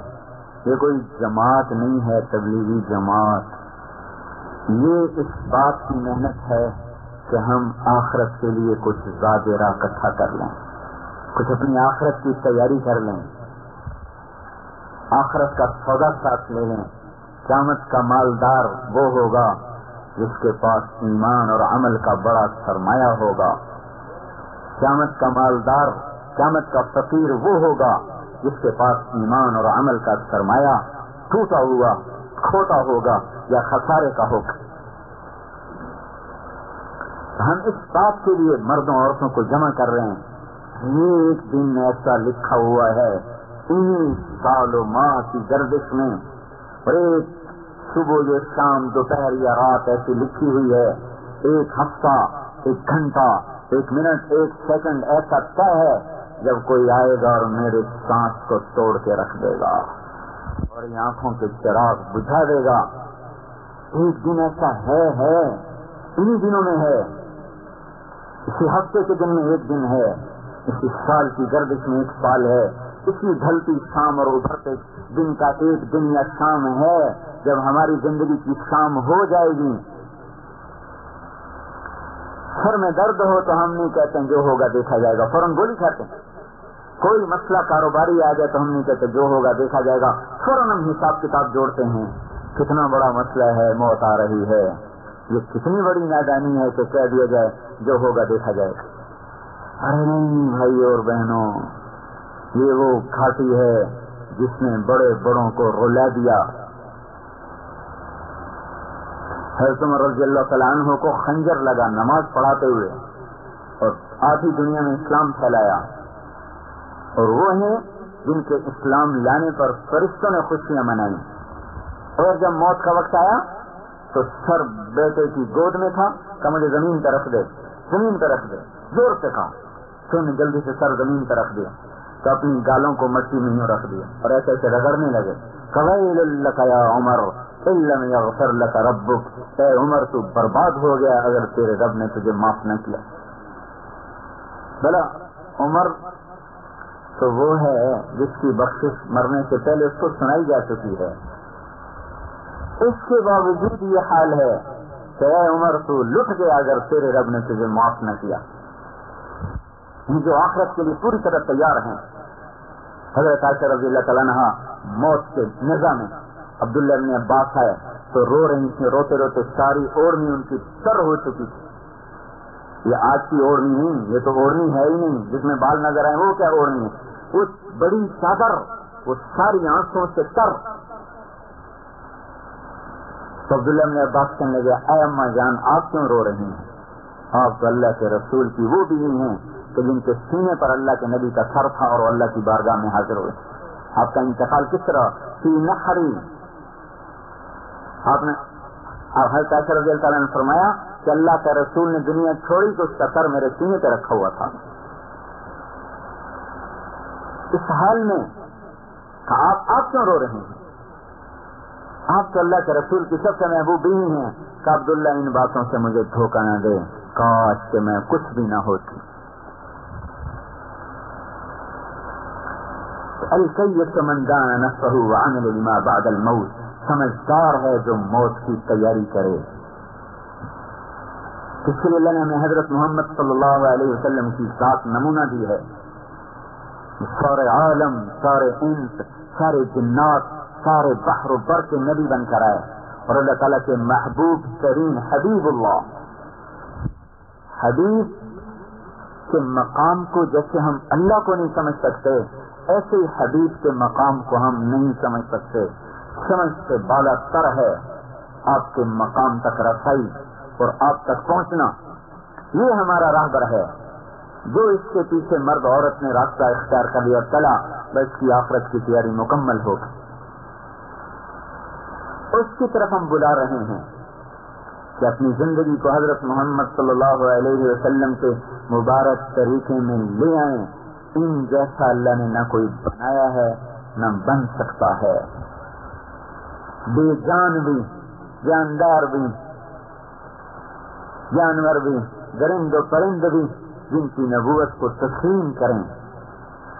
[SPEAKER 1] یہ کوئی جماعت نہیں ہے، تبلیغی جماعت. یہ اس بات کی محنت ہے کہ ہم آخرت کے لیے کچھ زادرہ اکٹھا کر لیں، کچھ اپنی آخرت کی تیاری کر لیں، آخرت کا سودا ساتھ لے لیں. قیامت کا مالدار وہ ہوگا جس کے پاس ایمان اور عمل کا بڑا سرمایہ ہوگا. قیامت کا مالدار، قیامت کا فقیر وہ ہوگا جس کے پاس ایمان اور عمل کا سرمایہ ٹوٹا ہوا کھوٹا ہوگا یا خسارے کا ہوگا. ہم اس بات کے لیے مردوں عورتوں کو جمع کر رہے ہیں. یہ ایک دن ایسا لکھا ہوا ہے انہیں سال و ماہ کی گردش میں، اور ایک صبح یا شام دوپہر یا رات ایسی لکھی ہوئی ہے. ایک ہفتہ، ایک گھنٹہ، ایک منٹ، ایک سیکنڈ ایسا طے ہے جب کوئی آئے گا اور میرے سانس کو توڑ کے رکھ دے گا اور یہ آنکھوں کے چراغ بجھا دے گا. ایک دن ایسا ہے انہی دنوں میں ہے. اسی ہفتے کے دن میں ایک دن ہے، اسی سال کی گردش میں ایک سال ہے. اسی ڈھلتی شام اور ابھرتے دن کا ایک دن یا شام ہے جب ہماری زندگی کی شام ہو جائے گی. سر میں درد ہو تو ہم نہیں کہتے ہیں جو ہوگا دیکھا جائے گا، فوراً گولی کھاتے ہیں. کوئی مسئلہ کاروباری آ جائے تو ہم نہیں کہتے جو ہوگا دیکھا جائے گا، فوراً ہم حساب کتاب جوڑتے ہیں. کتنا بڑا مسئلہ ہے، موت آ رہی ہے، یہ کتنی بڑی نادانی ہے کہ کہہ دیا جائے جو ہوگا دیکھا جائے گا. ارے نہیں بھائی اور بہنوں، یہ وہ گھاٹی ہے جس نے بڑے بڑوں کو رلا دیا. حضرت عمر رضی اللہ تعالیٰ عنہ کو خنجر لگا نماز پڑھاتے ہوئے اور آدھی دنیا میں اسلام پھیلایا، اور وہ ہیں جن کے اسلام لانے پر فرشتوں نے خوشیاں منائی. اور جب موت کا وقت آیا تو سر بیٹے کی گود میں تھا کہ مجھے زمین پہ رکھ دے، زمین پہ رکھ دے، زور سے کہا. تو انہیں جلدی سے سر زمین پہ رکھ دیا تو اپنی گالوں کو مٹی میں یوں رکھ دیا اور ایسے ایسے رگڑنے لگے. قویل لک یا عمر ان لم یغفر لک ربک، اے عمر تو برباد ہو گیا اگر تیرے رب نے تجھے معاف نہ کیا. بلا عمر تو وہ ہے جس کی بخشش مرنے سے پہلے اس کو سنائی جا چکی ہے. اس کے باوجود یہ حال ہے کہ اے عمر تو لٹ گیا اگر تیرے رب نے تجھے معاف نہ کیا. جو آخرت کے لیے پوری طرح تیار ہیں. حضرت عائشہ رضی اللہ تعالیٰ عنہا موت کے نظام میں عبداللہ ابن عباس ہے تو رو رہی تھی، روتے روتے ساری اوڑھنی ان کی تر ہو چکی تھی. یہ آج کی اوڑھنی نہیں، یہ تو اوڑھنی ہے ہی نہیں جس میں بال نظر آئے، وہ کیا اوڑھنی ہے، وہ بڑی چادر، وہ ساری آنکھوں سے تر. تو عبداللہ ابن عباس کہنے لگے اے اماں جان آپ کیوں رو رہی ہیں؟ آپ تو اللہ کے رسول کی وہ بیوی ہیں کہ جن کے سینے پر اللہ کے نبی کا سر تھا اور اللہ کی بارگاہ میں حاضر ہوئے. آپ کا انتقال کس طرح فی نحری، آپ نے حضرت عائشہ رضی اللہ تعالیٰ نے فرمایا کہ اللہ کے رسول نے دنیا چھوڑی تو اس کا سر میرے سینے پہ رکھا ہوا تھا. اس حال میں آپ کیوں رو رہے ہیں؟ آپ تو اللہ کے رسول کی سب سے محبوب بیوی ہیں کہ عبداللہ ان باتوں سے مجھے دھوکہ نہ دے، کاش کہ میں کچھ بھی نہ ہوتی. الکیس من دان نفسہ وعمل لما بعد الموت، سمجھدار ہے جو موت کی تیاری کرے. اس لیے اللہ نے ہمیں حضرت محمد صلی اللہ علیہ وسلم کی ذات نمونہ دی ہے. سارے عالم، سارے انس، سارے جنات، سارے بحر و بر کے نبی بن کر آئے اور اللہ تعالیٰ کے محبوب ترین حبیب اللہ. حبیب کے مقام کو جیسے ہم اللہ کو نہیں سمجھ سکتے، ایسے ہی حبیب کے مقام کو ہم نہیں سمجھ سکتے. سمجھ سے بالا تر ہے آپ کے مقام تک رسائی اور آپ تک پہنچنا. یہ ہمارا راہبر ہے. جو اس کے پیچھے مرد عورت نے راستہ اختیار کر لیا چلا، بس کی آخرت کی تیاری مکمل ہوگی. اس کی طرف ہم بلا رہے ہیں کہ اپنی زندگی کو حضرت محمد صلی اللہ علیہ وسلم کے مبارک طریقے میں لے آئیں. ان جیسا اللہ نے نہ کوئی بنایا ہے نہ بن سکتا ہے. بے جان بھی، جاندار بھی، جانور بھی، درند و پرند بھی جن کی نبوت کو تسلیم کریں.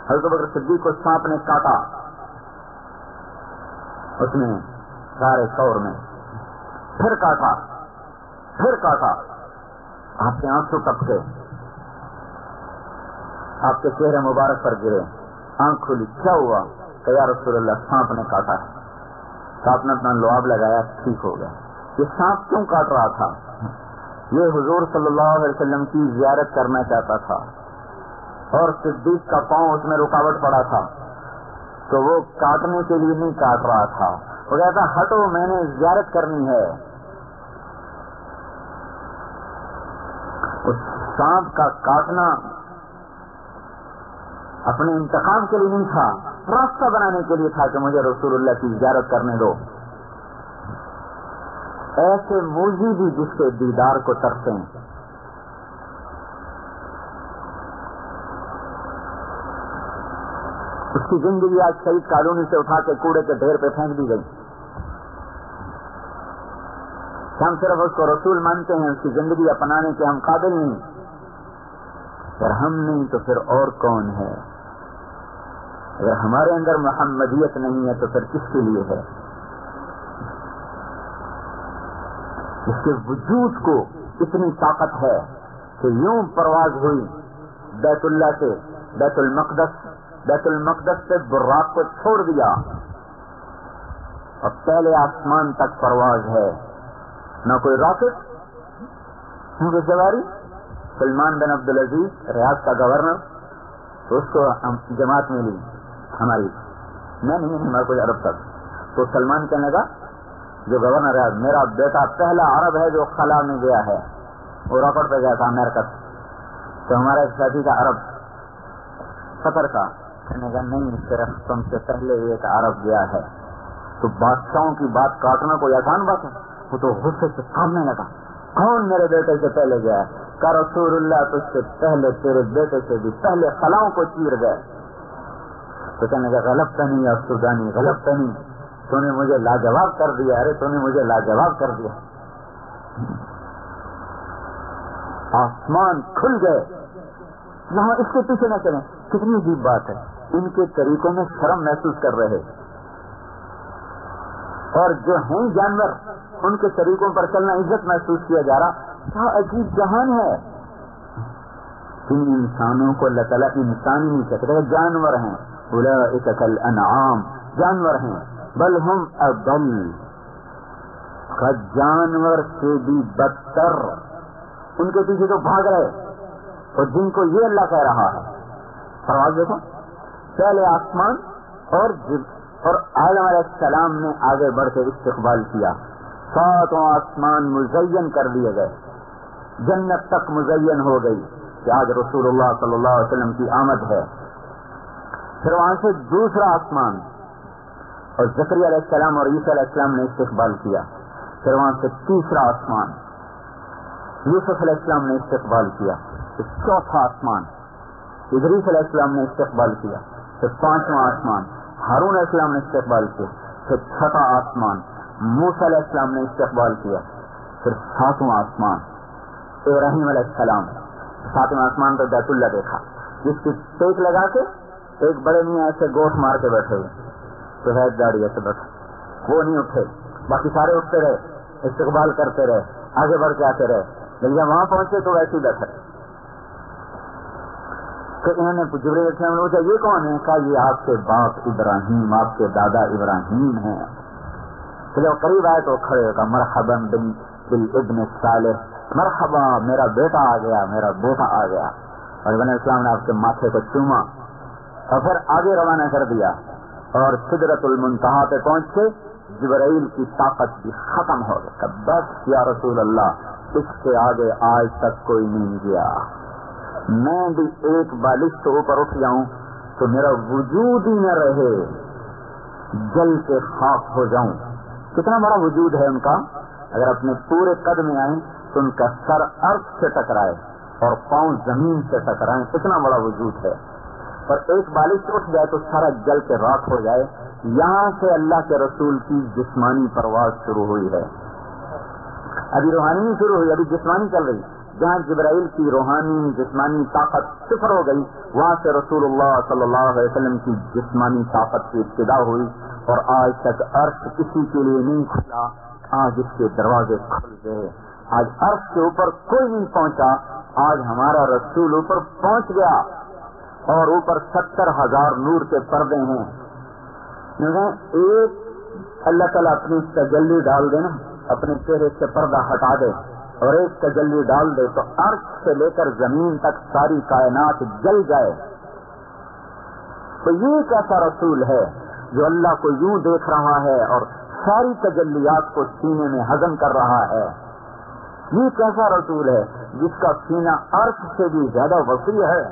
[SPEAKER 1] حضرت بکر صدیق کو سانپ نے کاٹا، اس نے سارے شور میں پھر کاٹا، آپ کے آنسو ٹپکے، آپ کے چہرے مبارک پر گرے، آنکھ کھلی، کیا ہوا؟ کہ یا رسول اللہ سانپ نے کاٹا ہے. آپ نے اپنا لعاب لگایا، ٹھیک ہو گیا. یہ سانپ کیوں کاٹ رہا تھا؟ یہ حضور صلی اللہ علیہ وسلم کی زیارت کرنا چاہتا تھا اور صدیق کا پاؤں اس میں رکاوٹ پڑا تھا. تو وہ کاٹنے کے لیے نہیں کاٹ رہا تھا، وہ کہتا ہٹو میں نے زیارت کرنی ہے. اس سانپ کا کاٹنا اپنے انتقام کے لیے نہیں تھا، راستہ بنانے کے لیے تھا کہ مجھے رسول اللہ کی زیارت کرنے دو. ایسے موذی بھی جس کے دیدار کو ترسیں. اس کی زندگی آج شہید کالونی سے اٹھا کے کوڑے کے ڈھیر پہ پھینک دی گئی. ہم صرف اس کو رسول مانتے ہیں، اس کی زندگی اپنانے کے ہم قابل نہیں. اگر ہم نہیں تو پھر اور کون ہے؟ اگر ہمارے اندر محمدیت نہیں ہے تو پھر کس کے لیے ہے؟ اس کے وجود کو اتنی طاقت ہے کہ یوں پرواز ہوئی بیت اللہ سے بیت المقدس سے براق کو چھوڑ دیا اور پہلے آسمان تک پرواز ہے. نہ کوئی راکٹ نہ کوئی سواری. سلمان بن عبدالعزیز ریاض کا گورنر، تو اس کو جماعت میں لی ہماری، میں نہیں ہمارا کوئی عرب تک. تو سلمان کہنے لگا جو گورنر ریاض، میرا بیٹا پہلا عرب ہے جو خلا میں گیا ہے. وہ راکٹ پہ گیا تھا امریکہ. تو ہمارا ایک ساتھی کا عرب قطر کا، کہنے لگا نہیں صرف تم سے پہلے ایک عرب گیا ہے. تو بادشاہوں کی بات کاٹنا کوئی آسان بات ہے؟ وہ تو غصے سے کامنے لگا، کون میرے بیٹے سے پہلے گیا ہے؟ کہ رسول اللہ تجھ سے پہلے تیرے بیٹے سے بھی پہلے خلاؤں کو چیر گئے. تو کہنے لگا غلط تو نہیں افسردانی، غلط تو نہیں، تو نے مجھے لاجواب کر دیا. ارے تو نے مجھے لاجواب کر دیا. آسمان کھل گئے. وہاں اس کے پیچھے نہ چلیں. کتنی عجیب بات ہے، ان کے طریقوں میں شرم محسوس کر رہے، اور جو ہیں جانور ان کے طریقوں پر چلنا عزت محسوس کیا جا رہا. کیا عجیب جہان ہے. ان انسانوں کو اللہ تعالیٰ انسان ہی نہیں کہتے، جانور ہیں. اولئک کالانعام، جانور ہیں. بل ہم اضل، جانور سے بھی بدتر. ان کے پیچھے تو بھاگ رہے، اور جن کو یہ اللہ کہہ رہا ہے. پرواز دیکھو، پہلے آسمان اور آدم علیہ السلام نے آگے بڑھ کے استقبال کیا. 7 آسمان مزین کر دیے گئے، جنت تک مزین ہو گئی کہ آج رسول اللہ صلی اللہ علیہ وسلم کی آمد ہے. پھر وہاں سے دوسرا آسمان، اور زکریا علیہ السلام اور عیسیٰ علیہ السلام نے استقبال کیا. پھر وہاں سے تیسرا آسمان، یوسف علیہ السلام نے استقبال کیا. پھر چوتھا آسمان، ادریس علیہ السلام نے استقبال کیا. پھر 5واں آسمان، ہارون علیہ السلام نے استقبال کیا. پھر 6واں آسمان، موسیٰ علیہ السلام نے استقبال کیا. پھر 7واں آسمان، ابراہیم علیہ السلام. 7واں آسمان پر بیت اللہ دیکھا، جس کی ٹیک لگا کے ایک بڑے میاں ایسے گوٹ مار کے بیٹھے ہوئے، تو ہے داڑھی ایسے بیٹھے، وہ نہیں اٹھے، باقی سارے اٹھتے رہے، استقبال کرتے رہے، آگے بڑھ کے آتے رہے. لیکن جب وہاں پہنچے تو ویسے ہی بیٹھے. تو انہوں نے جبریل علیہ السلام نے پوچھا یہ کون ہے؟ کہا یہ آپ کے باپ ابراہیم، آپ کے دادا ابراہیم ہیں. تو جب قریب آئے تو کھڑے ہو کہا مرحبا بالابن الصالح، مرحبا میرا بیٹا آ گیا، میرا بیٹا آ گیا. اور ابن اسلام نے آپ کے ماتھے کو چوما اور پھر آگے روانہ کر دیا. اور سدرۃ المنتہا پہ پہنچ کے جبرائیل کی طاقت بھی ختم ہو گئی. بس یا رسول اللہ، اس سے آگے آج تک کوئی نہیں گیا. میں بھی ایک بالش سے اوپر اٹھ جاؤں تو میرا وجود ہی نہ رہے، جل کے خاک ہو جاؤں. کتنا بڑا وجود ہے ان کا. اگر اپنے پورے قد میں آئیں تو ان کا سر عرش سے ٹکرائے اور پاؤں زمین سے ٹکرائیں، اتنا بڑا وجود ہے. اور ایک بالش سے اٹھ جائے تو سارا جل کے راکھ ہو جائے. یہاں سے اللہ کے رسول کی جسمانی پرواز شروع ہوئی ہے. ابھی روحانی نہیں شروع ہوئی، ابھی جسمانی چل رہی. جہاں جبرائیل کی روحانی جسمانی طاقت صفر ہو گئی، وہاں سے رسول اللہ صلی اللہ علیہ وسلم کی جسمانی طاقت کی ابتدا ہوئی. اور آج تک عرش کسی کے لیے نہیں کھلا، آج اس کے دروازے کھل گئے. آج عرش کے اوپر کوئی نہیں پہنچا، آج ہمارا رسول اوپر پہنچ گیا. اور اوپر 70,000 نور کے پردے ہیں. ایک اللہ تعالیٰ اپنی تجلی ڈال دے نا، اپنے چہرے سے پردہ ہٹا دے اور ایک تجلی ڈال دے تو عرش سے لے کر زمین تک ساری کائنات جل جائے. تو یہ کیسا رسول ہے جو اللہ کو یوں دیکھ رہا ہے اور ساری تجلیات کو سینے میں ہضم کر رہا ہے؟ یہ کیسا رسول ہے جس کا سینہ عرش سے بھی زیادہ وسیع ہے؟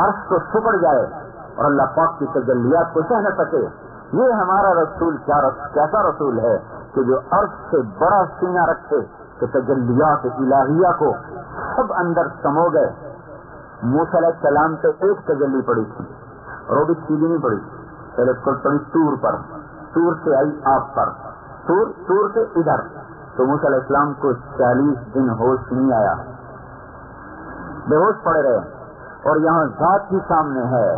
[SPEAKER 1] عرش تو سکڑ جائے اور اللہ پاک کی تجلیات کو سہ نہ سکے۔ یہ ہمارا رسول کیسا رسول ہے کہ جو عرش سے بڑا سینہ رکھے کہ تجلیات الہیہ کو سب اندر سمو گئے۔ موسیٰ علیہ السلام سے ایک تجلی پڑی تھی اور وہ بھی سیدھی نہیں پڑی، پہلے پڑی طور پر، طور سے آئی آپ پر، طور سے ادھر، تو موسیٰ علیہ السلام کو 40 دن ہوش نہیں آیا، بے ہوش پڑے رہے۔ اور یہاں ذات ہی سامنے ہے،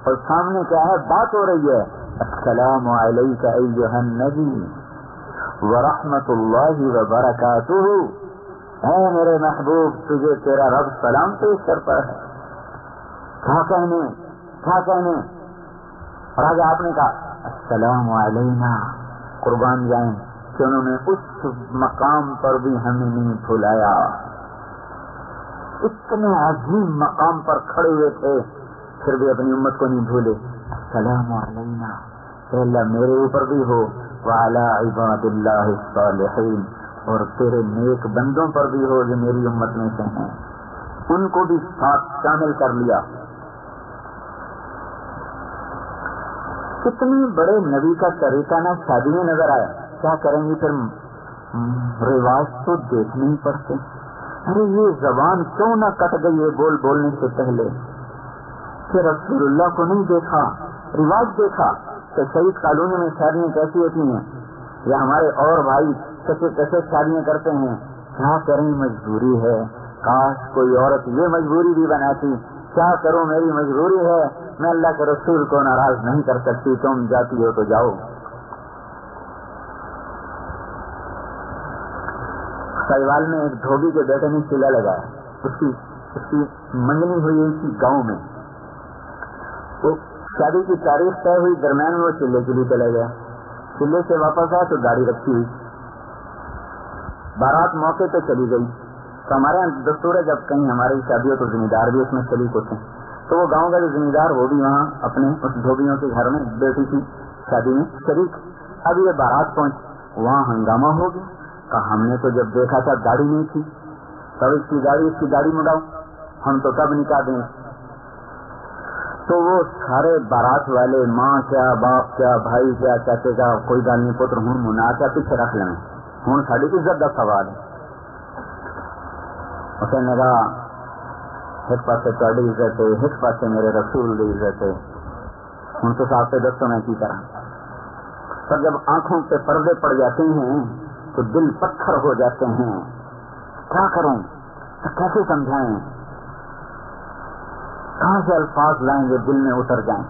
[SPEAKER 1] اور سامنے کیا ہے؟ بات ہو رہی ہے، السلام علیک ایھا النبی ورحمۃ اللہ وبرکاتہ، اے میرے محبوب تجھے تیرا رب سلام پیش کرتا ہے۔ کیا کہنے اور آگے آپ نے کہا السلام علینا، قربان جائیں کہ انہوں نے اس مقام پر بھی ہمیں نہیں بھلایا، اتنے عظیم مقام پر کھڑے ہوئے تھے پھر بھی اپنی امت کو نہیں بھولے۔ السلام علینا، اے اللہ میرے اوپر بھی ہو، وعلی عباد اللہ الصالحین، اور تیرے نیک بندوں پر بھی ہو جو میری امت میں سے ہیں، ان کو بھی ساتھ شامل کر لیا۔ کتنی بڑے نبی کا طریقہ نہ شادی میں نظر آیا، کیا کریں گے پھر رواج تو دیکھنے ہی پڑتے۔ ارے یہ زبان کیوں نہ کٹ گئی ہے بولنے سے پہلے کہ رسول اللہ کو نہیں دیکھا، رواج دیکھا کہ شہید کالونی میں شادیاں کیسی ہوتی ہیں، یا ہمارے اور بھائی کیسے شادیاں کرتے ہیں۔ کیا کریں، مجبوری ہے، کاش کوئی عورت یہ مجبوری بھی بناتی۔ کیا کروں، میری مجبوری ہے، میں اللہ کے رسول کو ناراض نہیں کر سکتی، تم جاتی ہو تو جاؤ۔ سائیوال میں ایک دھوبی کے بیٹے نے چیلا لگایا، اس کی منگنی ہوئی اسی گاؤں میں، وہ شادی کی تاریخ طے ہوئی، درمیان میں وہ چلے کے لیے چلا گیا، چلے سے واپس آیا تو گاڑی رکھی ہوئی، بارات موقع پہ چلی گئی۔ تو ہمارے یہاں دستور ہے جب کہیں ہماری شادی ہو تو ذمہ دار بھی اس میں شریک ہوتے ہیں، تو وہ گاؤں کا جو ذمہ دار وہ بھی وہاں اپنے اس دھوبیوں کے گھر میں بیٹی کی شادی میں شریک۔ اب یہ بارات پہنچ، وہاں ہنگامہ ہو گیا، کہا ہم نے تو جب دیکھا تھا گاڑی نہیں تھی، تب اس کی گاڑی مڑاؤ، ہم تو کب نکاح دیں۔ تو وہ سارے بارات والے، ماں کیا، باپ کیا، بھائی کیا، چاچے کا، کوئی گل نہیں پتر ہوں منا کیا پیچھے رکھ لیں، ہوں ساری عزت کا سوال ہے۔ اس نے کہا ایک پاسے تاری عزت ہے، ایک پاسے میرے رسول کی عزت ہے، ہوں تو صاحب سے دستوں میں کی طرح۔ پر جب آنکھوں پہ پردے پڑ جاتے ہیں تو دل پتھر ہو جاتے ہیں، کیا کروں، کیسے سمجھائیں، کہاں سے الفاظ لائیں جو دل میں اتر جائیں۔